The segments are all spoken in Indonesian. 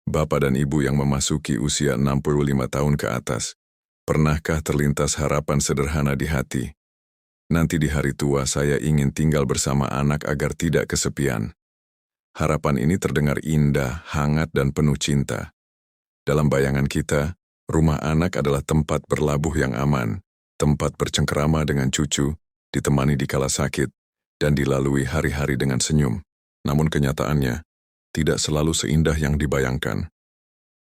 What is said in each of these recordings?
Bapak dan Ibu yang memasuki usia 65 tahun ke atas, pernahkah terlintas harapan sederhana di hati? Nanti di hari tua saya ingin tinggal bersama anak agar tidak kesepian. Harapan ini terdengar indah, hangat, dan penuh cinta. Dalam bayangan kita, rumah anak adalah tempat berlabuh yang aman, tempat bercengkerama dengan cucu, ditemani di kala sakit, dan dilalui hari-hari dengan senyum. Namun kenyataannya, tidak selalu seindah yang dibayangkan.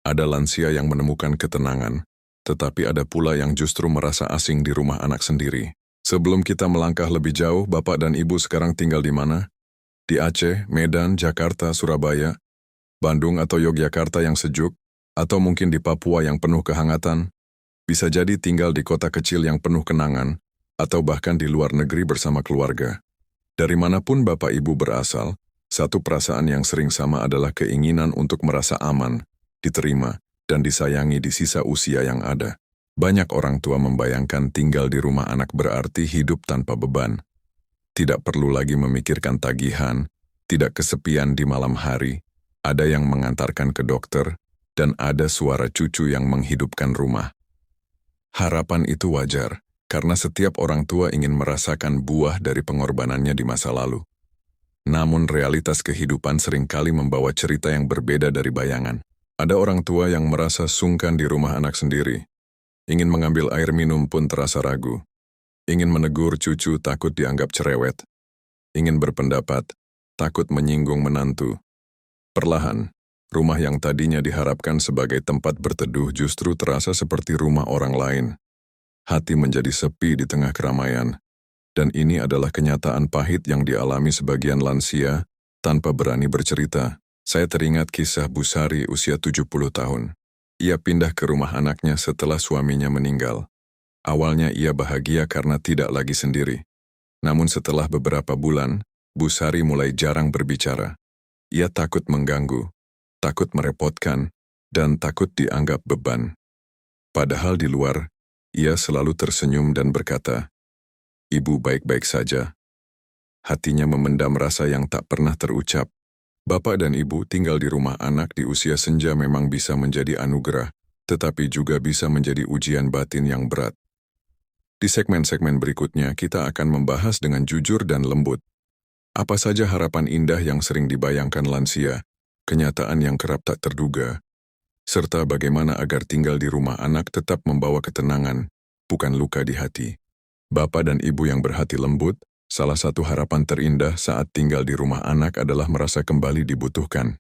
Ada lansia yang menemukan ketenangan, tetapi ada pula yang justru merasa asing di rumah anak sendiri. Sebelum kita melangkah lebih jauh, Bapak dan Ibu sekarang tinggal di mana? Di Aceh, Medan, Jakarta, Surabaya, Bandung atau Yogyakarta yang sejuk, atau mungkin di Papua yang penuh kehangatan? Bisa jadi tinggal di kota kecil yang penuh kenangan, atau bahkan di luar negeri bersama keluarga. Dari manapun Bapak Ibu berasal, satu perasaan yang sering sama adalah keinginan untuk merasa aman, diterima, dan disayangi di sisa usia yang ada. Banyak orang tua membayangkan tinggal di rumah anak berarti hidup tanpa beban. Tidak perlu lagi memikirkan tagihan, tidak kesepian di malam hari, ada yang mengantarkan ke dokter, dan ada suara cucu yang menghidupkan rumah. Harapan itu wajar, karena setiap orang tua ingin merasakan buah dari pengorbanannya di masa lalu. Namun realitas kehidupan seringkali membawa cerita yang berbeda dari bayangan. Ada orang tua yang merasa sungkan di rumah anak sendiri. Ingin mengambil air minum pun terasa ragu. Ingin menegur cucu takut dianggap cerewet. Ingin berpendapat, takut menyinggung menantu. Perlahan, rumah yang tadinya diharapkan sebagai tempat berteduh justru terasa seperti rumah orang lain. Hati menjadi sepi di tengah keramaian. Dan ini adalah kenyataan pahit yang dialami sebagian lansia tanpa berani bercerita. Saya teringat kisah Bu Sari usia 70 tahun. Ia pindah ke rumah anaknya setelah suaminya meninggal. Awalnya ia bahagia karena tidak lagi sendiri. Namun setelah beberapa bulan, Bu Sari mulai jarang berbicara. Ia takut mengganggu, takut merepotkan, dan takut dianggap beban. Padahal di luar, ia selalu tersenyum dan berkata, "Ibu baik-baik saja." Hatinya memendam rasa yang tak pernah terucap. Bapak dan Ibu tinggal di rumah anak di usia senja memang bisa menjadi anugerah, tetapi juga bisa menjadi ujian batin yang berat. Di segmen-segmen berikutnya, kita akan membahas dengan jujur dan lembut. Apa saja harapan indah yang sering dibayangkan lansia, kenyataan yang kerap tak terduga, serta bagaimana agar tinggal di rumah anak tetap membawa ketenangan, bukan luka di hati. Bapak dan Ibu yang berhati lembut, salah satu harapan terindah saat tinggal di rumah anak adalah merasa kembali dibutuhkan.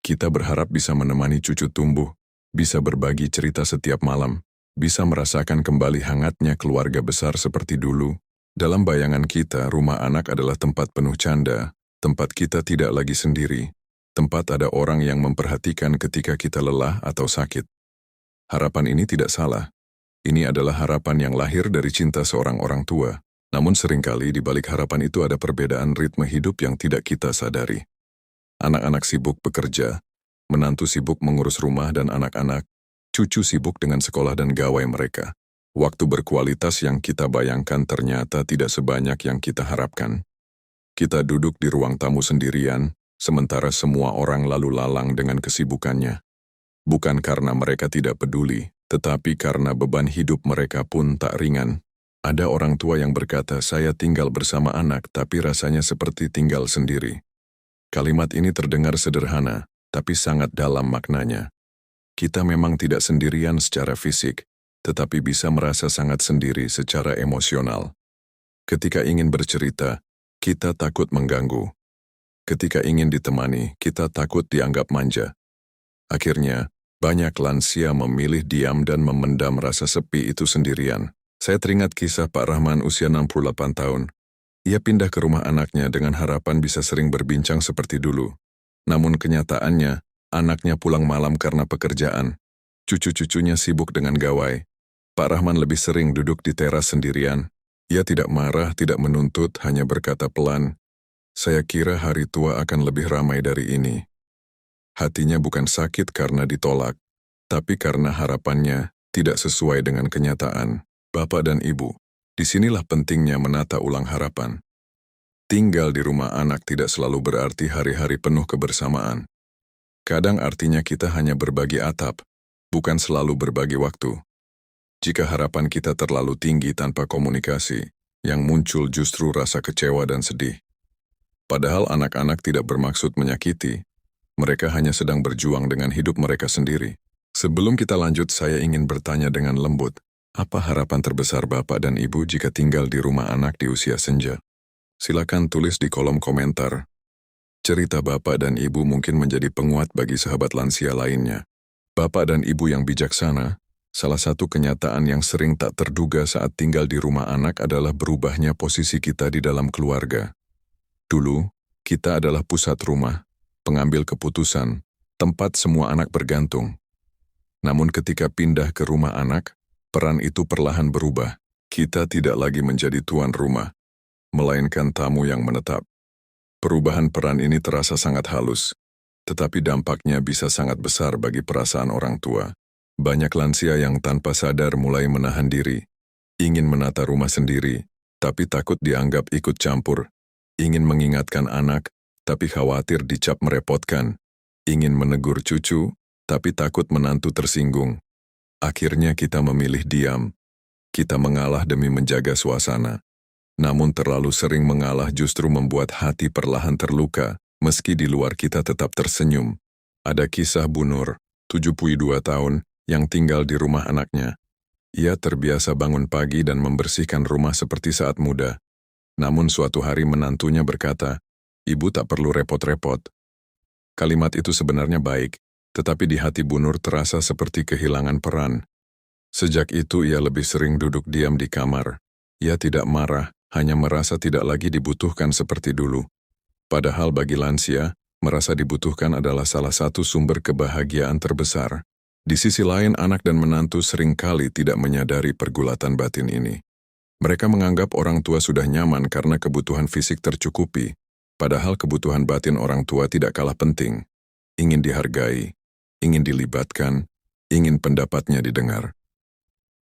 Kita berharap bisa menemani cucu tumbuh, bisa berbagi cerita setiap malam, bisa merasakan kembali hangatnya keluarga besar seperti dulu. Dalam bayangan kita, rumah anak adalah tempat penuh canda, tempat kita tidak lagi sendiri, tempat ada orang yang memperhatikan ketika kita lelah atau sakit. Harapan ini tidak salah. Ini adalah harapan yang lahir dari cinta seorang orang tua. Namun seringkali di balik harapan itu ada perbedaan ritme hidup yang tidak kita sadari. Anak-anak sibuk bekerja, menantu sibuk mengurus rumah dan anak-anak, cucu sibuk dengan sekolah dan gawai mereka. Waktu berkualitas yang kita bayangkan ternyata tidak sebanyak yang kita harapkan. Kita duduk di ruang tamu sendirian, sementara semua orang lalu lalang dengan kesibukannya. Bukan karena mereka tidak peduli, tetapi karena beban hidup mereka pun tak ringan. Ada orang tua yang berkata, "Saya tinggal bersama anak, tapi rasanya seperti tinggal sendiri." Kalimat ini terdengar sederhana, tapi sangat dalam maknanya. Kita memang tidak sendirian secara fisik, tetapi bisa merasa sangat sendiri secara emosional. Ketika ingin bercerita, kita takut mengganggu. Ketika ingin ditemani, kita takut dianggap manja. Akhirnya, banyak lansia memilih diam dan memendam rasa sepi itu sendirian. Saya teringat kisah Pak Rahman usia 68 tahun. Ia pindah ke rumah anaknya dengan harapan bisa sering berbincang seperti dulu. Namun kenyataannya, anaknya pulang malam karena pekerjaan. Cucu-cucunya sibuk dengan gawai. Pak Rahman lebih sering duduk di teras sendirian. Ia tidak marah, tidak menuntut, hanya berkata pelan, "Saya kira hari tua akan lebih ramai dari ini." Hatinya bukan sakit karena ditolak, tapi karena harapannya tidak sesuai dengan kenyataan. Bapak dan Ibu, disinilah pentingnya menata ulang harapan. Tinggal di rumah anak tidak selalu berarti hari-hari penuh kebersamaan. Kadang artinya kita hanya berbagi atap, bukan selalu berbagi waktu. Jika harapan kita terlalu tinggi tanpa komunikasi, yang muncul justru rasa kecewa dan sedih. Padahal anak-anak tidak bermaksud menyakiti, mereka hanya sedang berjuang dengan hidup mereka sendiri. Sebelum kita lanjut, saya ingin bertanya dengan lembut, apa harapan terbesar Bapak dan Ibu jika tinggal di rumah anak di usia senja? Silakan tulis di kolom komentar. Cerita Bapak dan Ibu mungkin menjadi penguat bagi sahabat lansia lainnya. Bapak dan Ibu yang bijaksana, salah satu kenyataan yang sering tak terduga saat tinggal di rumah anak adalah berubahnya posisi kita di dalam keluarga. Dulu, kita adalah pusat rumah, pengambil keputusan, tempat semua anak bergantung. Namun ketika pindah ke rumah anak, peran itu perlahan berubah. Kita tidak lagi menjadi tuan rumah, melainkan tamu yang menetap. Perubahan peran ini terasa sangat halus, tetapi dampaknya bisa sangat besar bagi perasaan orang tua. Banyak lansia yang tanpa sadar mulai menahan diri, ingin menata rumah sendiri, tapi takut dianggap ikut campur, ingin mengingatkan anak, tapi khawatir dicap merepotkan, ingin menegur cucu, tapi takut menantu tersinggung. Akhirnya kita memilih diam, kita mengalah demi menjaga suasana. Namun terlalu sering mengalah justru membuat hati perlahan terluka, meski di luar kita tetap tersenyum. Ada kisah Bu Nur, 72 tahun, yang tinggal di rumah anaknya. Ia terbiasa bangun pagi dan membersihkan rumah seperti saat muda. Namun suatu hari menantunya berkata, "Ibu tak perlu repot-repot." Kalimat itu sebenarnya baik, tetapi di hati Bu Nur terasa seperti kehilangan peran. Sejak itu ia lebih sering duduk diam di kamar. Ia tidak marah, hanya merasa tidak lagi dibutuhkan seperti dulu. Padahal bagi lansia, merasa dibutuhkan adalah salah satu sumber kebahagiaan terbesar. Di sisi lain, anak dan menantu seringkali tidak menyadari pergulatan batin ini. Mereka menganggap orang tua sudah nyaman karena kebutuhan fisik tercukupi, padahal kebutuhan batin orang tua tidak kalah penting. Ingin dihargai, ingin dilibatkan, ingin pendapatnya didengar.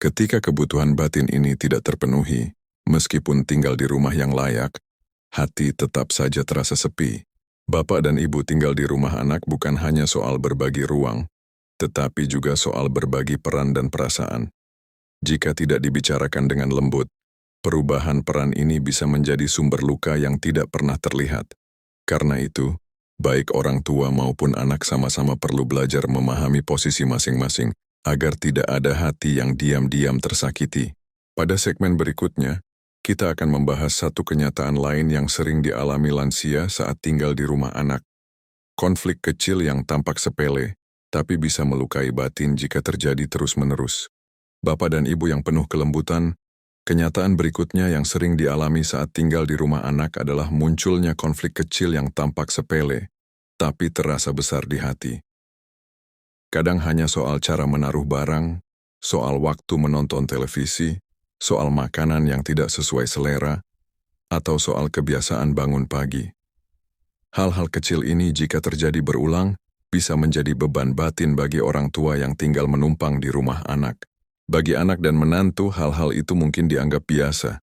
Ketika kebutuhan batin ini tidak terpenuhi, meskipun tinggal di rumah yang layak, hati tetap saja terasa sepi. Bapak dan Ibu tinggal di rumah anak bukan hanya soal berbagi ruang, tetapi juga soal berbagi peran dan perasaan. Jika tidak dibicarakan dengan lembut, perubahan peran ini bisa menjadi sumber luka yang tidak pernah terlihat. Karena itu, baik orang tua maupun anak sama-sama perlu belajar memahami posisi masing-masing, agar tidak ada hati yang diam-diam tersakiti. Pada segmen berikutnya, kita akan membahas satu kenyataan lain yang sering dialami lansia saat tinggal di rumah anak. Konflik kecil yang tampak sepele, tapi bisa melukai batin jika terjadi terus-menerus. Bapak dan Ibu yang penuh kelembutan, kenyataan berikutnya yang sering dialami saat tinggal di rumah anak adalah munculnya konflik kecil yang tampak sepele, tapi terasa besar di hati. Kadang hanya soal cara menaruh barang, soal waktu menonton televisi, soal makanan yang tidak sesuai selera, atau soal kebiasaan bangun pagi. Hal-hal kecil ini jika terjadi berulang, bisa menjadi beban batin bagi orang tua yang tinggal menumpang di rumah anak. Bagi anak dan menantu, hal-hal itu mungkin dianggap biasa.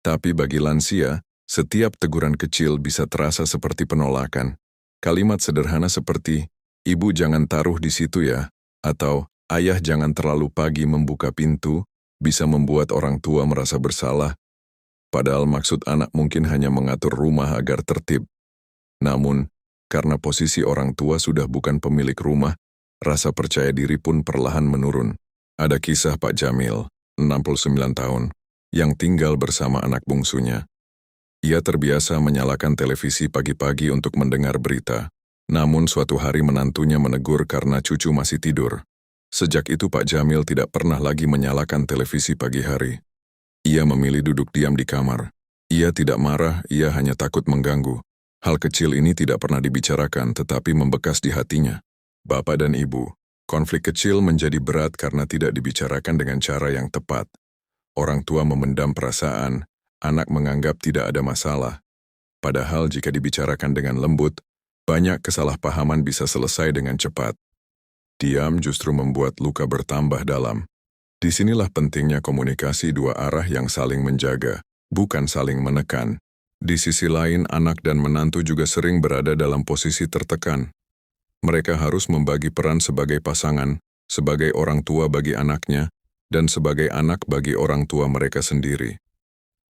Tapi bagi lansia, setiap teguran kecil bisa terasa seperti penolakan. Kalimat sederhana seperti, "Ibu jangan taruh di situ ya," atau "Ayah jangan terlalu pagi membuka pintu," bisa membuat orang tua merasa bersalah. Padahal maksud anak mungkin hanya mengatur rumah agar tertib. Namun, karena posisi orang tua sudah bukan pemilik rumah, rasa percaya diri pun perlahan menurun. Ada kisah Pak Jamil, 69 tahun, yang tinggal bersama anak bungsunya. Ia terbiasa menyalakan televisi pagi-pagi untuk mendengar berita. Namun suatu hari menantunya menegur karena cucu masih tidur. Sejak itu Pak Jamil tidak pernah lagi menyalakan televisi pagi hari. Ia memilih duduk diam di kamar. Ia tidak marah, ia hanya takut mengganggu. Hal kecil ini tidak pernah dibicarakan tetapi membekas di hatinya. Bapak dan Ibu, konflik kecil menjadi berat karena tidak dibicarakan dengan cara yang tepat. Orang tua memendam perasaan, anak menganggap tidak ada masalah. Padahal jika dibicarakan dengan lembut, banyak kesalahpahaman bisa selesai dengan cepat. Diam justru membuat luka bertambah dalam. Disinilah pentingnya komunikasi dua arah yang saling menjaga, bukan saling menekan. Di sisi lain, anak dan menantu juga sering berada dalam posisi tertekan. Mereka harus membagi peran sebagai pasangan, sebagai orang tua bagi anaknya, dan sebagai anak bagi orang tua mereka sendiri.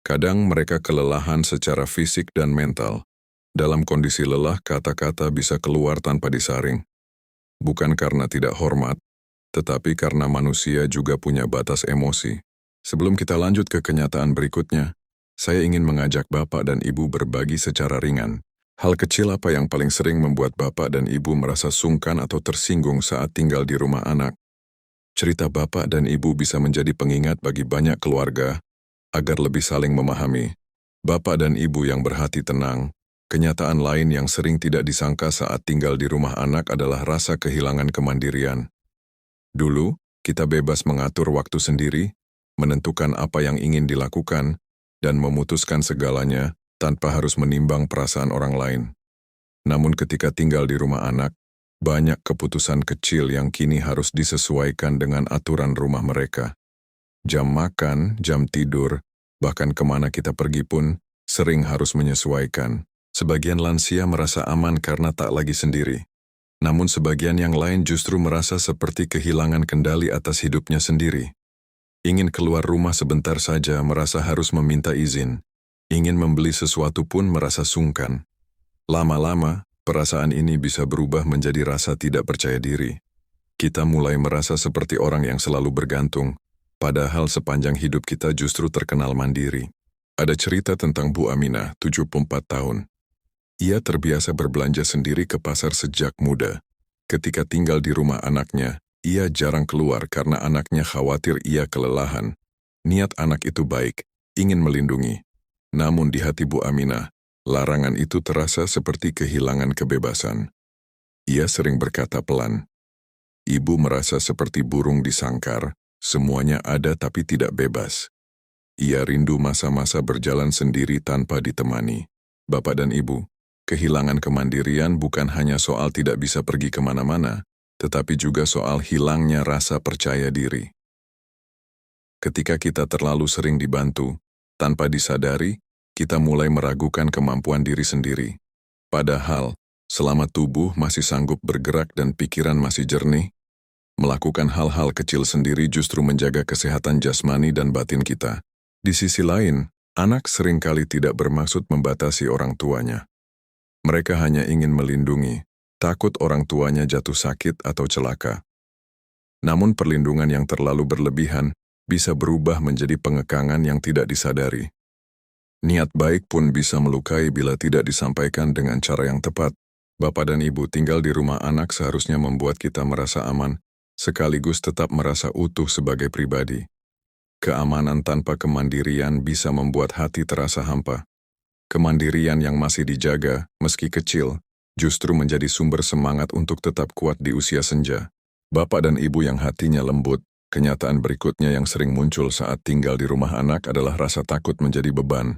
Kadang mereka kelelahan secara fisik dan mental. Dalam kondisi lelah, kata-kata bisa keluar tanpa disaring. Bukan karena tidak hormat, tetapi karena manusia juga punya batas emosi. Sebelum kita lanjut ke kenyataan berikutnya, saya ingin mengajak Bapak dan Ibu berbagi secara ringan. Hal kecil apa yang paling sering membuat Bapak dan Ibu merasa sungkan atau tersinggung saat tinggal di rumah anak? Cerita Bapak dan Ibu bisa menjadi pengingat bagi banyak keluarga agar lebih saling memahami. Bapak dan Ibu yang berhati tenang, kenyataan lain yang sering tidak disangka saat tinggal di rumah anak adalah rasa kehilangan kemandirian. Dulu, kita bebas mengatur waktu sendiri, menentukan apa yang ingin dilakukan, dan memutuskan segalanya tanpa harus menimbang perasaan orang lain. Namun ketika tinggal di rumah anak, banyak keputusan kecil yang kini harus disesuaikan dengan aturan rumah mereka. Jam makan, jam tidur, bahkan kemana kita pergi pun sering harus menyesuaikan. Sebagian lansia merasa aman karena tak lagi sendiri. Namun sebagian yang lain justru merasa seperti kehilangan kendali atas hidupnya sendiri. Ingin keluar rumah sebentar saja merasa harus meminta izin. Ingin membeli sesuatu pun merasa sungkan. Lama-lama, perasaan ini bisa berubah menjadi rasa tidak percaya diri. Kita mulai merasa seperti orang yang selalu bergantung, padahal sepanjang hidup kita justru terkenal mandiri. Ada cerita tentang Bu Aminah, 74 tahun. Ia terbiasa berbelanja sendiri ke pasar sejak muda. Ketika tinggal di rumah anaknya, ia jarang keluar karena anaknya khawatir ia kelelahan. Niat anak itu baik, ingin melindungi. Namun di hati Bu Aminah, larangan itu terasa seperti kehilangan kebebasan. Ia sering berkata pelan, "Ibu merasa seperti burung di sangkar, semuanya ada tapi tidak bebas." Ia rindu masa-masa berjalan sendiri tanpa ditemani. Bapak dan Ibu, kehilangan kemandirian bukan hanya soal tidak bisa pergi kemana-mana, tetapi juga soal hilangnya rasa percaya diri. Ketika kita terlalu sering dibantu, tanpa disadari, kita mulai meragukan kemampuan diri sendiri. Padahal, selama tubuh masih sanggup bergerak dan pikiran masih jernih, melakukan hal-hal kecil sendiri justru menjaga kesehatan jasmani dan batin kita. Di sisi lain, anak seringkali tidak bermaksud membatasi orang tuanya. Mereka hanya ingin melindungi, takut orang tuanya jatuh sakit atau celaka. Namun perlindungan yang terlalu berlebihan bisa berubah menjadi pengekangan yang tidak disadari. Niat baik pun bisa melukai bila tidak disampaikan dengan cara yang tepat. Bapak dan Ibu, tinggal di rumah anak seharusnya membuat kita merasa aman, sekaligus tetap merasa utuh sebagai pribadi. Keamanan tanpa kemandirian bisa membuat hati terasa hampa. Kemandirian yang masih dijaga, meski kecil, justru menjadi sumber semangat untuk tetap kuat di usia senja. Bapak dan Ibu yang hatinya lembut, kenyataan berikutnya yang sering muncul saat tinggal di rumah anak adalah rasa takut menjadi beban.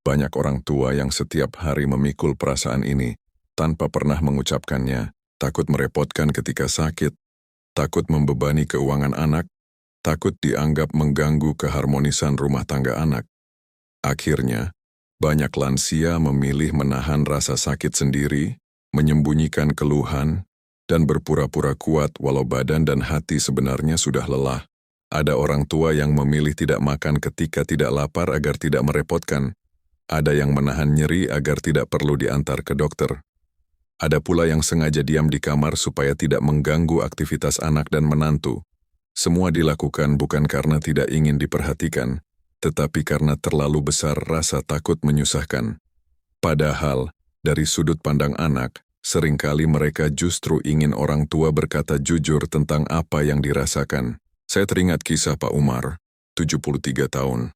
Banyak orang tua yang setiap hari memikul perasaan ini, tanpa pernah mengucapkannya, takut merepotkan ketika sakit, takut membebani keuangan anak, takut dianggap mengganggu keharmonisan rumah tangga anak. Akhirnya, banyak lansia memilih menahan rasa sakit sendiri, menyembunyikan keluhan, dan berpura-pura kuat walau badan dan hati sebenarnya sudah lelah. Ada orang tua yang memilih tidak makan ketika tidak lapar agar tidak merepotkan. Ada yang menahan nyeri agar tidak perlu diantar ke dokter. Ada pula yang sengaja diam di kamar supaya tidak mengganggu aktivitas anak dan menantu. Semua dilakukan bukan karena tidak ingin diperhatikan, tetapi karena terlalu besar rasa takut menyusahkan. Padahal, dari sudut pandang anak, seringkali mereka justru ingin orang tua berkata jujur tentang apa yang dirasakan. Saya teringat kisah Pak Umar, 73 tahun.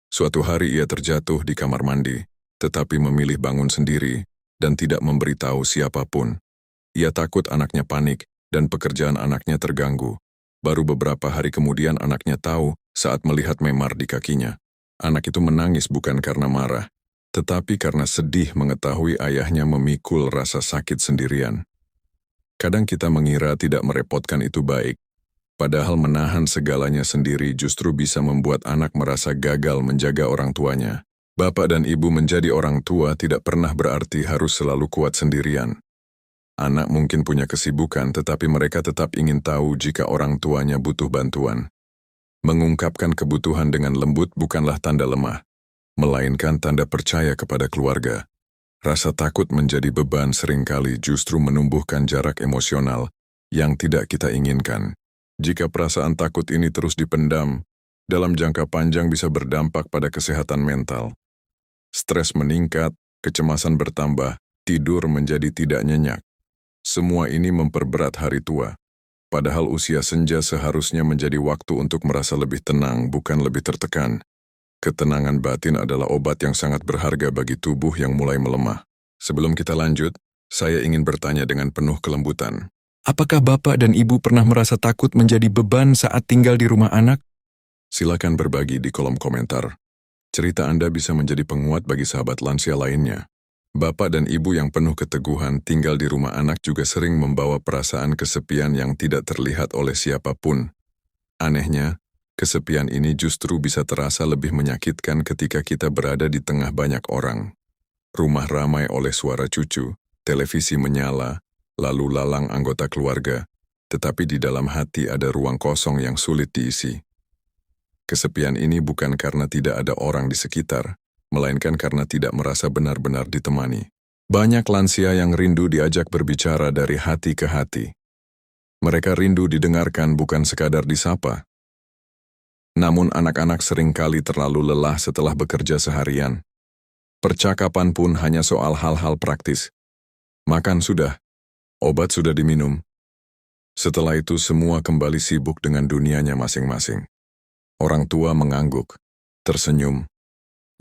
Suatu hari ia terjatuh di kamar mandi, tetapi memilih bangun sendiri dan tidak memberitahu siapapun. Ia takut anaknya panik dan pekerjaan anaknya terganggu. Baru beberapa hari kemudian anaknya tahu saat melihat memar di kakinya. Anak itu menangis bukan karena marah, tetapi karena sedih mengetahui ayahnya memikul rasa sakit sendirian. Kadang kita mengira tidak merepotkan itu baik, padahal menahan segalanya sendiri justru bisa membuat anak merasa gagal menjaga orang tuanya. Bapak dan Ibu menjadi orang tua tidak pernah berarti harus selalu kuat sendirian. Anak mungkin punya kesibukan, tetapi mereka tetap ingin tahu jika orang tuanya butuh bantuan. Mengungkapkan kebutuhan dengan lembut bukanlah tanda lemah, melainkan tanda percaya kepada keluarga. Rasa takut menjadi beban seringkali justru menumbuhkan jarak emosional yang tidak kita inginkan. Jika perasaan takut ini terus dipendam, dalam jangka panjang bisa berdampak pada kesehatan mental. Stres meningkat, kecemasan bertambah, tidur menjadi tidak nyenyak. Semua ini memperberat hari tua. Padahal usia senja seharusnya menjadi waktu untuk merasa lebih tenang, bukan lebih tertekan. Ketenangan batin adalah obat yang sangat berharga bagi tubuh yang mulai melemah. Sebelum kita lanjut, saya ingin bertanya dengan penuh kelembutan. Apakah Bapak dan Ibu pernah merasa takut menjadi beban saat tinggal di rumah anak? Silakan berbagi di kolom komentar. Cerita Anda bisa menjadi penguat bagi sahabat lansia lainnya. Bapak dan ibu yang penuh keteguhan tinggal di rumah anak juga sering membawa perasaan kesepian yang tidak terlihat oleh siapapun. Anehnya, kesepian ini justru bisa terasa lebih menyakitkan ketika kita berada di tengah banyak orang. Rumah ramai oleh suara cucu, televisi menyala, lalu lalang anggota keluarga, tetapi di dalam hati ada ruang kosong yang sulit diisi. Kesepian ini bukan karena tidak ada orang di sekitar, melainkan karena tidak merasa benar-benar ditemani. Banyak lansia yang rindu diajak berbicara dari hati ke hati. Mereka rindu didengarkan bukan sekadar disapa. Namun anak-anak seringkali terlalu lelah setelah bekerja seharian. Percakapan pun hanya soal hal-hal praktis. Makan sudah, obat sudah diminum. Setelah itu semua kembali sibuk dengan dunianya masing-masing. Orang tua mengangguk, tersenyum,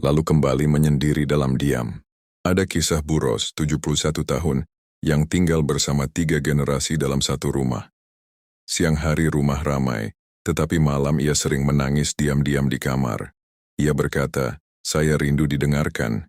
lalu kembali menyendiri dalam diam. Ada kisah Buros, 71 tahun, yang tinggal bersama 3 generasi dalam satu rumah. Siang hari rumah ramai, tetapi malam ia sering menangis diam-diam di kamar. Ia berkata, "Saya rindu didengarkan."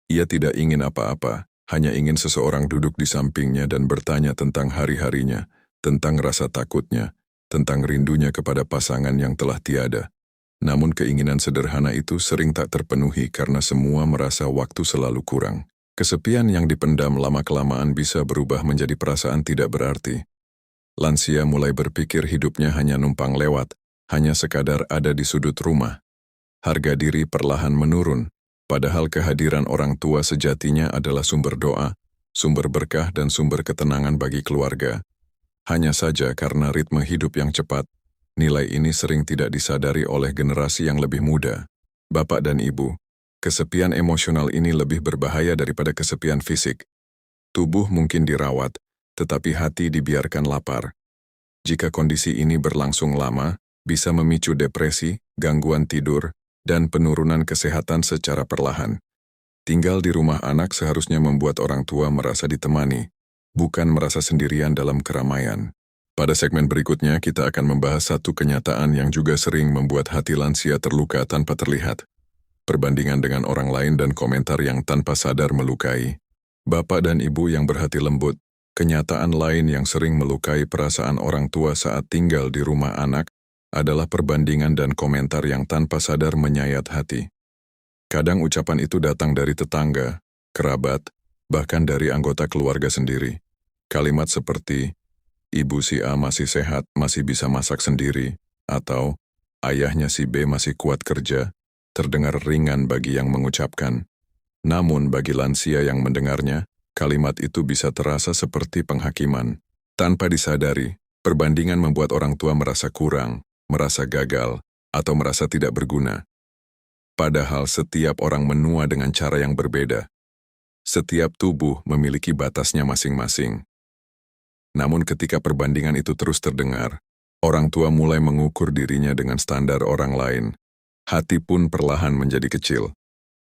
Ia tidak ingin apa-apa, hanya ingin seseorang duduk di sampingnya dan bertanya tentang hari-harinya, tentang rasa takutnya, tentang rindunya kepada pasangan yang telah tiada. Namun keinginan sederhana itu sering tak terpenuhi karena semua merasa waktu selalu kurang. Kesepian yang dipendam lama-kelamaan bisa berubah menjadi perasaan tidak berarti. Lansia mulai berpikir hidupnya hanya numpang lewat, hanya sekadar ada di sudut rumah. Harga diri perlahan menurun, padahal kehadiran orang tua sejatinya adalah sumber doa, sumber berkah dan sumber ketenangan bagi keluarga. Hanya saja karena ritme hidup yang cepat, nilai ini sering tidak disadari oleh generasi yang lebih muda. Bapak dan Ibu, kesepian emosional ini lebih berbahaya daripada kesepian fisik. Tubuh mungkin dirawat, tetapi hati dibiarkan lapar. Jika kondisi ini berlangsung lama, bisa memicu depresi, gangguan tidur, dan penurunan kesehatan secara perlahan. Tinggal di rumah anak seharusnya membuat orang tua merasa ditemani, bukan merasa sendirian dalam keramaian. Pada segmen berikutnya, kita akan membahas satu kenyataan yang juga sering membuat hati lansia terluka tanpa terlihat. Perbandingan dengan orang lain dan komentar yang tanpa sadar melukai. Bapak dan Ibu yang berhati lembut, kenyataan lain yang sering melukai perasaan orang tua saat tinggal di rumah anak adalah perbandingan dan komentar yang tanpa sadar menyayat hati. Kadang ucapan itu datang dari tetangga, kerabat, bahkan dari anggota keluarga sendiri. Kalimat seperti, "Ibu si A masih sehat, masih bisa masak sendiri," atau "Ayahnya si B masih kuat kerja," terdengar ringan bagi yang mengucapkan. Namun bagi lansia yang mendengarnya, kalimat itu bisa terasa seperti penghakiman. Tanpa disadari, perbandingan membuat orang tua merasa kurang, merasa gagal, atau merasa tidak berguna. Padahal setiap orang menua dengan cara yang berbeda. Setiap tubuh memiliki batasnya masing-masing. Namun ketika perbandingan itu terus terdengar, orang tua mulai mengukur dirinya dengan standar orang lain. Hati pun perlahan menjadi kecil.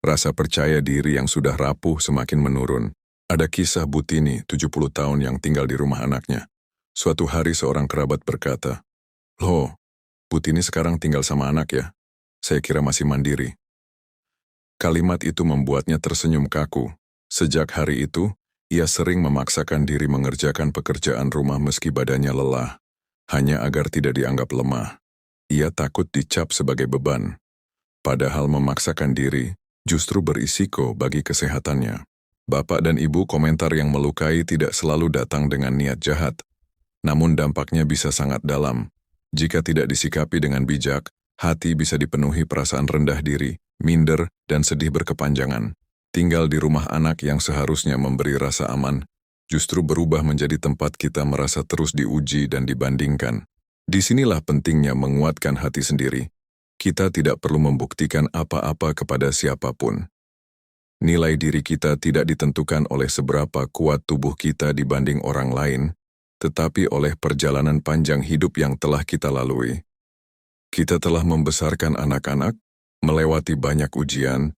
Rasa percaya diri yang sudah rapuh semakin menurun. Ada kisah Butini, 70 tahun yang tinggal di rumah anaknya. Suatu hari seorang kerabat berkata, "Loh, Butini sekarang tinggal sama anak ya? Saya kira masih mandiri." Kalimat itu membuatnya tersenyum kaku. Sejak hari itu, ia sering memaksakan diri mengerjakan pekerjaan rumah meski badannya lelah, hanya agar tidak dianggap lemah. Ia takut dicap sebagai beban. Padahal memaksakan diri justru berisiko bagi kesehatannya. Bapak dan Ibu, komentar yang melukai tidak selalu datang dengan niat jahat, namun dampaknya bisa sangat dalam. Jika tidak disikapi dengan bijak, hati bisa dipenuhi perasaan rendah diri, minder, dan sedih berkepanjangan. Tinggal di rumah anak yang seharusnya memberi rasa aman, justru berubah menjadi tempat kita merasa terus diuji dan dibandingkan. Disinilah pentingnya menguatkan hati sendiri. Kita tidak perlu membuktikan apa-apa kepada siapapun. Nilai diri kita tidak ditentukan oleh seberapa kuat tubuh kita dibanding orang lain, tetapi oleh perjalanan panjang hidup yang telah kita lalui. Kita telah membesarkan anak-anak, melewati banyak ujian,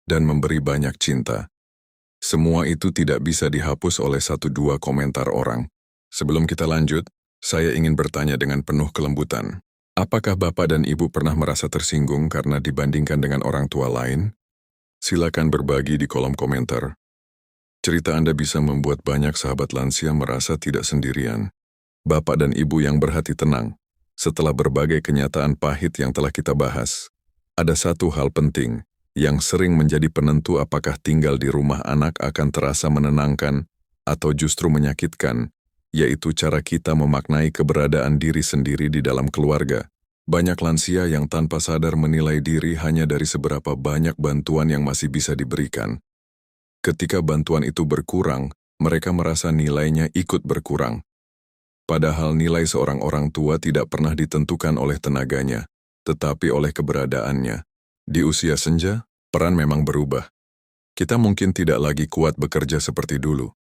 dan memberi banyak cinta. Semua itu tidak bisa dihapus oleh 1-2 komentar orang. Sebelum kita lanjut, saya ingin bertanya dengan penuh kelembutan. Apakah Bapak dan Ibu pernah merasa tersinggung karena dibandingkan dengan orang tua lain? Silakan berbagi di kolom komentar. Cerita Anda bisa membuat banyak sahabat lansia merasa tidak sendirian. Bapak dan Ibu yang berhati tenang, setelah berbagai kenyataan pahit yang telah kita bahas, ada satu hal penting yang sering menjadi penentu apakah tinggal di rumah anak akan terasa menenangkan atau justru menyakitkan, yaitu cara kita memaknai keberadaan diri sendiri di dalam keluarga. Banyak lansia yang tanpa sadar menilai diri hanya dari seberapa banyak bantuan yang masih bisa diberikan. Ketika bantuan itu berkurang, mereka merasa nilainya ikut berkurang. Padahal nilai seorang orang tua tidak pernah ditentukan oleh tenaganya, tetapi oleh keberadaannya. Di usia senja, peran memang berubah. Kita mungkin tidak lagi kuat bekerja seperti dulu.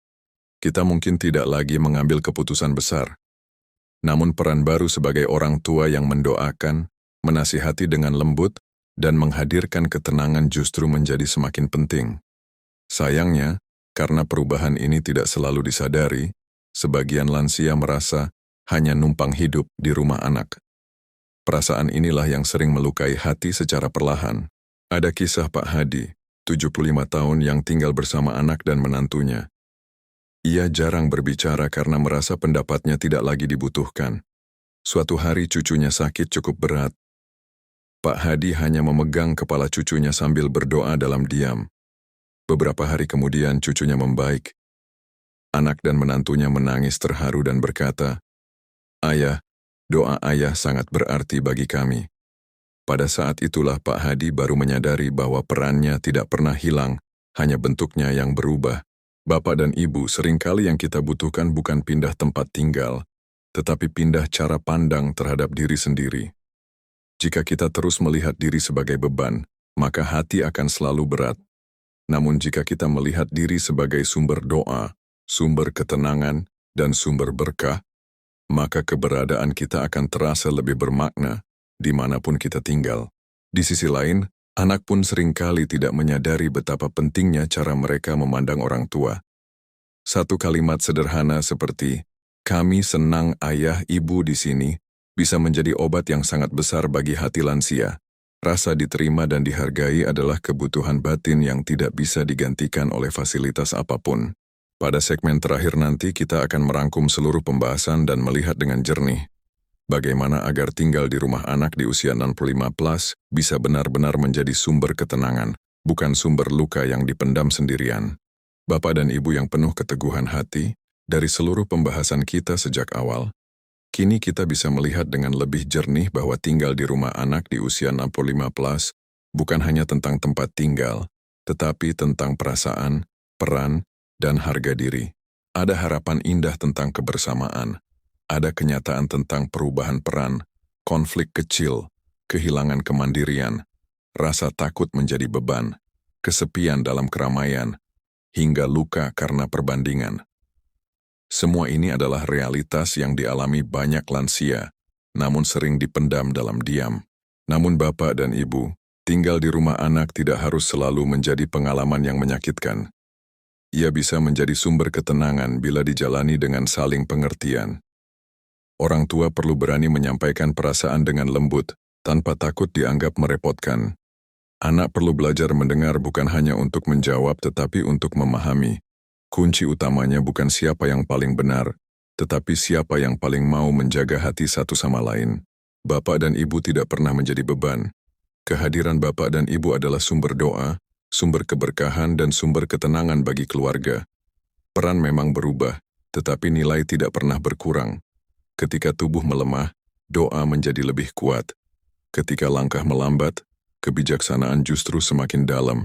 Kita mungkin tidak lagi mengambil keputusan besar. Namun peran baru sebagai orang tua yang mendoakan, menasihati dengan lembut, dan menghadirkan ketenangan justru menjadi semakin penting. Sayangnya, karena perubahan ini tidak selalu disadari, sebagian lansia merasa hanya numpang hidup di rumah anak. Perasaan inilah yang sering melukai hati secara perlahan. Ada kisah Pak Hadi, 75 tahun yang tinggal bersama anak dan menantunya. Ia jarang berbicara karena merasa pendapatnya tidak lagi dibutuhkan. Suatu hari cucunya sakit cukup berat. Pak Hadi hanya memegang kepala cucunya sambil berdoa dalam diam. Beberapa hari kemudian cucunya membaik. Anak dan menantunya menangis terharu dan berkata, "Ayah, doa ayah sangat berarti bagi kami." Pada saat itulah Pak Hadi baru menyadari bahwa perannya tidak pernah hilang, hanya bentuknya yang berubah. Bapak dan Ibu, seringkali yang kita butuhkan bukan pindah tempat tinggal, tetapi pindah cara pandang terhadap diri sendiri. Jika kita terus melihat diri sebagai beban, maka hati akan selalu berat. Namun jika kita melihat diri sebagai sumber doa, sumber ketenangan, dan sumber berkah, maka keberadaan kita akan terasa lebih bermakna dimanapun kita tinggal. Di sisi lain, anak pun seringkali tidak menyadari betapa pentingnya cara mereka memandang orang tua. Satu kalimat sederhana seperti, "Kami senang ayah ibu di sini," bisa menjadi obat yang sangat besar bagi hati lansia. Rasa diterima dan dihargai adalah kebutuhan batin yang tidak bisa digantikan oleh fasilitas apapun. Pada segmen terakhir nanti kita akan merangkum seluruh pembahasan dan melihat dengan jernih bagaimana agar tinggal di rumah anak di usia 65+ bisa benar-benar menjadi sumber ketenangan, bukan sumber luka yang dipendam sendirian. Bapak dan Ibu yang penuh keteguhan hati, dari seluruh pembahasan kita sejak awal, kini kita bisa melihat dengan lebih jernih bahwa tinggal di rumah anak di usia 65+ bukan hanya tentang tempat tinggal, tetapi tentang perasaan, peran, dan harga diri. Ada harapan indah tentang kebersamaan. Ada kenyataan tentang perubahan peran, konflik kecil, kehilangan kemandirian, rasa takut menjadi beban, kesepian dalam keramaian, hingga luka karena perbandingan. Semua ini adalah realitas yang dialami banyak lansia, namun sering dipendam dalam diam. Namun Bapak dan Ibu, tinggal di rumah anak tidak harus selalu menjadi pengalaman yang menyakitkan. Ia bisa menjadi sumber ketenangan bila dijalani dengan saling pengertian. Orang tua perlu berani menyampaikan perasaan dengan lembut, tanpa takut dianggap merepotkan. Anak perlu belajar mendengar bukan hanya untuk menjawab tetapi untuk memahami. Kunci utamanya bukan siapa yang paling benar, tetapi siapa yang paling mau menjaga hati satu sama lain. Bapak dan Ibu tidak pernah menjadi beban. Kehadiran Bapak dan Ibu adalah sumber doa, sumber keberkahan dan sumber ketenangan bagi keluarga. Peran memang berubah, tetapi nilai tidak pernah berkurang. Ketika tubuh melemah, doa menjadi lebih kuat. Ketika langkah melambat, kebijaksanaan justru semakin dalam.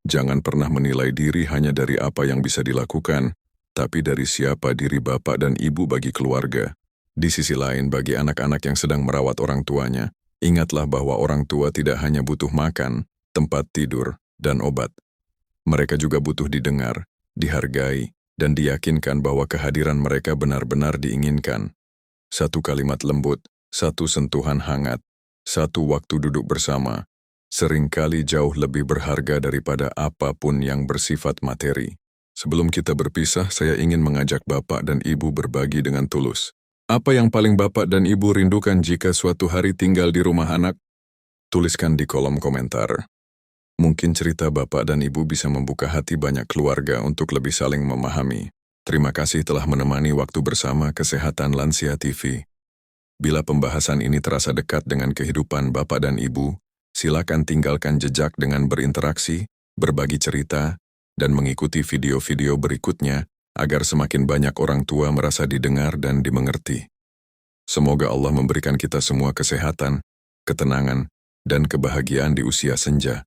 Jangan pernah menilai diri hanya dari apa yang bisa dilakukan, tapi dari siapa diri bapak dan ibu bagi keluarga. Di sisi lain, bagi anak-anak yang sedang merawat orang tuanya, ingatlah bahwa orang tua tidak hanya butuh makan, tempat tidur, dan obat. Mereka juga butuh didengar, dihargai, dan diyakinkan bahwa kehadiran mereka benar-benar diinginkan. Satu kalimat lembut, satu sentuhan hangat, satu waktu duduk bersama, seringkali jauh lebih berharga daripada apapun yang bersifat materi. Sebelum kita berpisah, saya ingin mengajak Bapak dan Ibu berbagi dengan tulus. Apa yang paling Bapak dan Ibu rindukan jika suatu hari tinggal di rumah anak? Tuliskan di kolom komentar. Mungkin cerita Bapak dan Ibu bisa membuka hati banyak keluarga untuk lebih saling memahami. Terima kasih telah menemani waktu bersama Kesehatan Lansia TV. Bila pembahasan ini terasa dekat dengan kehidupan Bapak dan Ibu, silakan tinggalkan jejak dengan berinteraksi, berbagi cerita, dan mengikuti video-video berikutnya agar semakin banyak orang tua merasa didengar dan dimengerti. Semoga Allah memberikan kita semua kesehatan, ketenangan, dan kebahagiaan di usia senja.